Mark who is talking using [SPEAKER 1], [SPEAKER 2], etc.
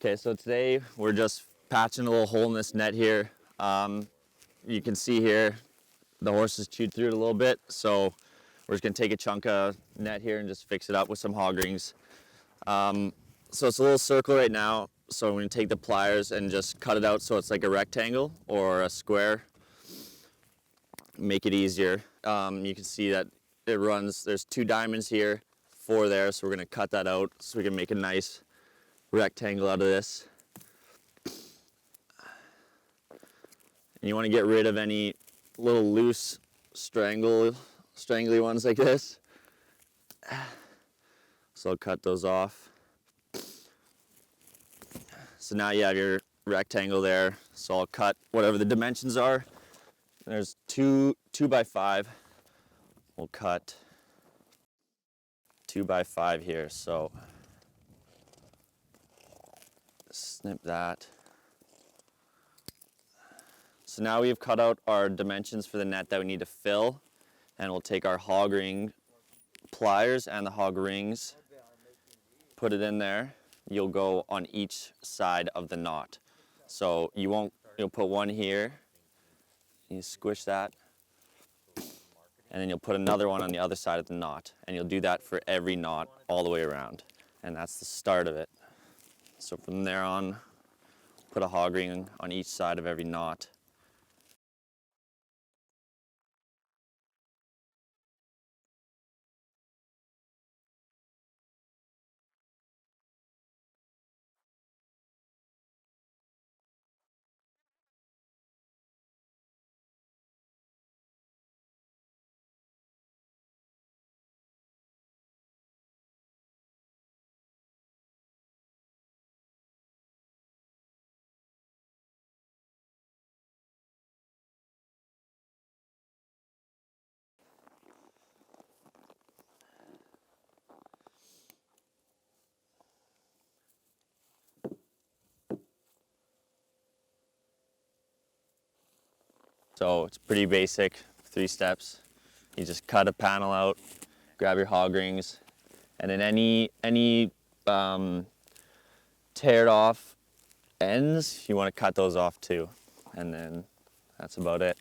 [SPEAKER 1] Okay, so today we're just patching a little hole in this net here. You can see here the horses chewed through it a little bit, so we're just gonna take a chunk of net here and just fix it up with some hog rings. So it's a little circle right now, so I'm gonna take the pliers and just cut it out so it's like a rectangle or a square. Make it easier. You can see that it runs, there's 2 diamonds here, 4 there, so we're gonna cut that out so we can make a nice rectangle out of this. And you want to get rid of any little loose strangly ones like this. So I'll cut those off. So now you have your rectangle there. So I'll cut whatever the dimensions are. There's 2 by 5. We'll cut 2 by 5 here. So snip that. So now we've cut out our dimensions for the net that we need to fill, and we'll take our hog ring pliers and the hog rings, put it in there. You'll go on each side of the knot. So you'll put one here, you squish that, and then you'll put another one on the other side of the knot, and you'll do that for every knot all the way around. And that's the start of it. So from there on, put a hog ring on each side of every knot. So it's pretty basic, 3 steps. You just cut a panel out, grab your hog rings, and then any teared off ends, you want to cut those off too. And then that's about it.